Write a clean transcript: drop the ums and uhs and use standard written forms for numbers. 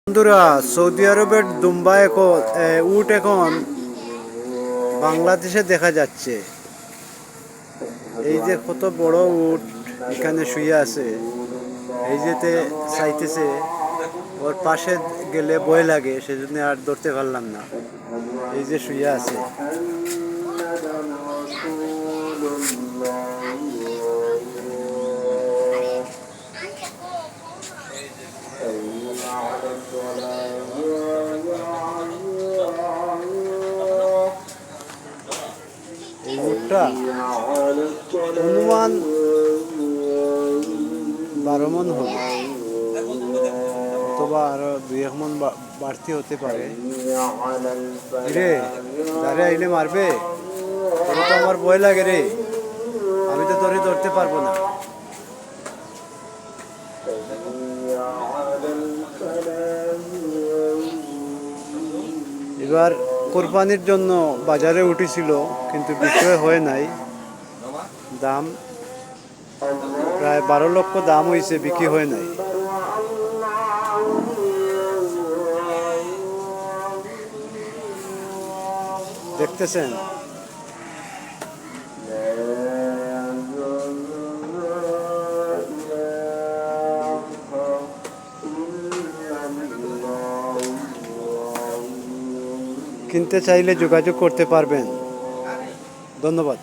বন্ধুরা, সৌদি আরবের দুবাই এখন উট এখন বাংলাদেশে দেখা যাচ্ছে। এই যে কত বড় উট এখানে শুয়ে আছে, এই যেতে চাইতেছে, ওর পাশে গেলে ভয় লাগে, সেজন্য আর ধরতে পারলাম না। এই যে শুয়ে আছে। এই উটটা অনুমান 12 মন হবে, অথবা আরো 2-1 মন বাড়তি হতে পারে। রে দাঁড়ে আইলে মারবে, তোর তো আমার ভয় লাগে রে, আমি তো তোরে ধরতে পারবো না। এবার কোরবানির জন্য বাজারে উঠেছিল, কিন্তু বিক্রয় হয় নাই। দাম প্রায় 12 লক্ষ দাম হয়েছে, বিক্রি হয় নাই। দেখতেছেন, কিনতে চাইলে যোগাযোগ করতে পারবেন। ধন্যবাদ।